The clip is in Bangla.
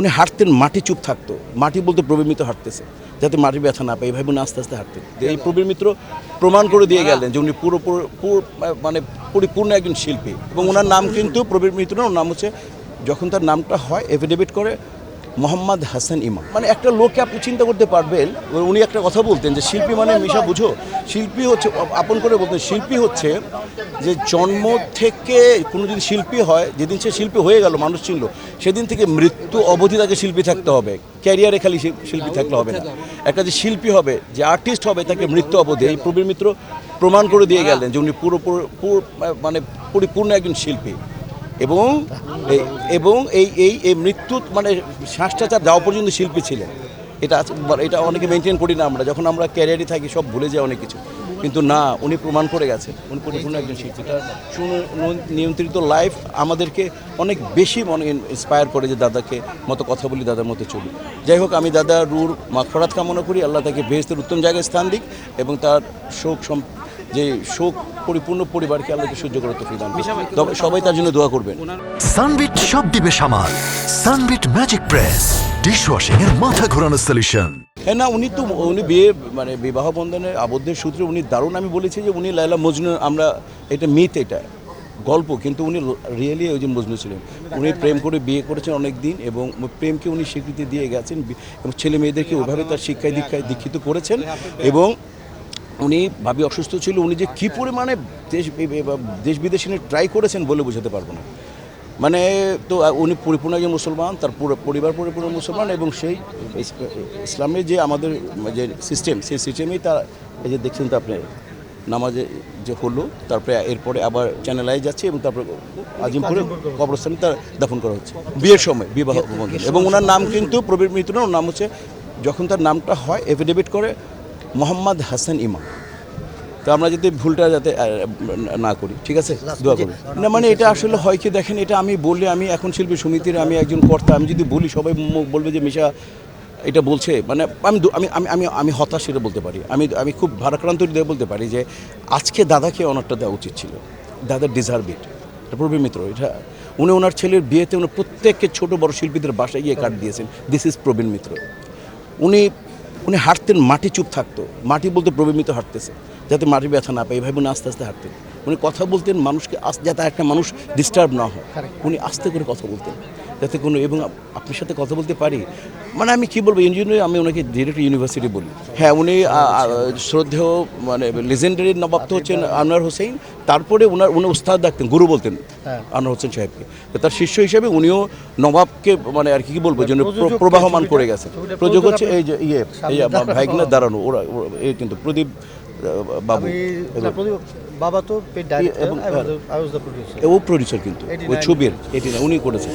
উনি হাঁটতেন, মাটি চুপ থাকতো, মাটি বলতে প্রবীর মিত্র হাঁটতেছে যাতে মাটি ব্যথা না পায়, এইভাবে উনি আস্তে আস্তে হাঁটতেন। এই প্রবীর মিত্র প্রমাণ করে দিয়ে গেলেন যে উনি মানে পরিপূর্ণ একজন শিল্পী। এবং ওনার নাম কিন্তু প্রবীর মিত্র না, ওর নাম হচ্ছে, যখন তার নামটা হয় এফিডেভিট করে মোহাম্মদ হাসান ইমাম। মানে একটা লোককে আপনি চিন্তা করতে পারবেন, উনি একটা কথা বলতেন যে শিল্পী মানে মিশা বুঝো, শিল্পী হচ্ছে, আপন করে বলতেন শিল্পী হচ্ছে যে জন্ম থেকে কোনো যদি শিল্পী হয়, যেদিন সে শিল্পী হয়ে গেল, মানুষ চিনল, সেদিন থেকে মৃত্যু অবধি তাকে শিল্পী থাকতে হবে। ক্যারিয়ারে খালি শিল্পী থাকলে হবে না, একটা যে শিল্পী হবে, যে আর্টিস্ট হবে, তাকে মৃত্যু অবধি। এই প্রবীর মিত্র প্রমাণ করে দিয়ে গেলেন যে উনি মানে পরিপূর্ণ একজন শিল্পী। এবং এবং এই মৃত্যু মানে শ্বাসটা যাওয়া পর্যন্ত শিল্পী ছিলেন। এটা অনেকে মেনটেন করি না আমরা, যখন আমরা ক্যারিয়ারে থাকি সব ভুলে যাই অনেক কিছু, কিন্তু না, উনি প্রমাণ করে গেছেন উনি পরিপূর্ণ একজন শিল্পী। তার নিয়ন্ত্রিত লাইফ আমাদেরকে অনেক বেশি ইন্সপায়ার করে যে দাদাকে মতো কথা বলি, দাদার মতো চলি। যাই হোক, আমি দাদা রুর মাগফিরাত কামনা করি, আল্লাহ তাকে বেহেশতের উত্তম জায়গায় স্থান দিক, এবং তার শোক পরিপূর্ণ পরিবারকে আল্লাহকে সহ্য করে তৌফিক দান করুন। তবে সবাই তার জন্য দোয়া করবেন। সানবিট সব দিবে সামাল। সানবিট ম্যাজিক প্রেস ডিশওয়াশিং এর মাথা ঘোরানো সলিউশন। হ্যাঁ, না, উনি বিবাহ বন্ধনের আবদ্ধের সূত্রে উনি দারুণ। আমি বলেছি যে উনি লায়লা মজনু, আমরা এটা মিথ, এটা গল্প, কিন্তু উনি রিয়েলি ওই যে মজনু ছিলেন। উনি প্রেম করে বিয়ে করেছেন অনেক দিন, এবং প্রেমকে উনি স্বীকৃতি দিয়ে গেছেন, এবং ছেলে মেয়েদেরকে ওইভাবে তার শিক্ষায় দীক্ষায় দীক্ষিত করেছেন। এবং উনি ভাবি অসুস্থ ছিল, উনি যে কী পরিমাণে দেশ বিদেশে ট্রাই করেছেন বলে বোঝাতে পারবো না। মানে তো উনি পরিপূর্ণ একজন মুসলমান, তার পুরো পরিবার পরিপূর্ণ মুসলমান, এবং সেই ইসলামের যে আমাদের যে সিস্টেম, সেই সিস্টেমেই তার এই যে দেখছেন তো আপনি নামাজে যে হলো, তারপরে এরপরে আবার চ্যানেল আই যাচ্ছে, এবং তারপরে আজিমপুরে কবরস্থানে তার দাফন করা হচ্ছে বিয়ের সময়, বিবাহ বন্ধন। এবং ওনার নাম কিন্তু প্রবীর মিত্র না, ওর নাম হচ্ছে, যখন তার নামটা হয় এফিডেভিট করে মোহাম্মদ হাসান ইমাম। তো আমরা যদি ভুলটা যাতে না করি, ঠিক আছে, দোয়া করি। না, মানে এটা আসলে হয় কি, দেখেন, এটা আমি বললে, আমি এখন শিল্পী সমিতির আমি একজন কর্তা, আমি যদি বলি সবাই বলবে যে মিশা এটা বলছে, মানে আমি হতাশ সেটা বলতে পারি। আমি খুব ভারাক্রান্ত হৃদয়ে বলতে পারি যে আজকে দাদাকে অনারটা দেওয়া উচিত ছিল, দাদা ডিজার্ভ ইট। প্রবীর মিত্র, এটা উনি ওনার ছেলের বিয়েতে উনি প্রত্যেককে ছোটো বড় শিল্পীদের বাসায় গিয়ে কার্ড দিয়েছেন, দিস ইজ প্রবীর মিত্র। উনি হাঁটতেন, মাটি চুপ থাকতো, মাটি বলতে প্রবীর মিত্র হাঁটতেছে যাতে মাটি ব্যথা না পায়, এইভাবে উনি আস্তে আস্তে হাঁটতেন। উনি কথা বলতেন মানুষকে, যাতে একটা মানুষ ডিস্টার্ব না হয়, উনি আস্তে করে কথা বলতেন যাতে কোনো, এবং আপনার সাথে কথা বলতে পারি। মানে আমি কী বলবো, ইঞ্জিনিয়ার, আমি ওনাকে ডিরেক্ট ইউনিভার্সিটি বলি। হ্যাঁ, উনি শ্রদ্ধেয় মানে লেজেন্ডারি নবাব তো হচ্ছেন আনোয়ার হোসেন, তারপরে উনি উস্তাদ ডাকতেন, গুরু বলতেন আনোয়ার হোসেন সাহেবকে। তার শিষ্য হিসেবে উনিও নবাবকে মানে আর কি বলবো যেন প্রবাহমান করে গেছেন। প্রযোজক হচ্ছে এই যে ভাইগিনা দাঁড়ানো, ওরা কিন্তু প্রদীপ বাবু, বাবা তো ও প্রডিউসার, কিন্তু ওই ছবির এটি না, উনি করেছেন।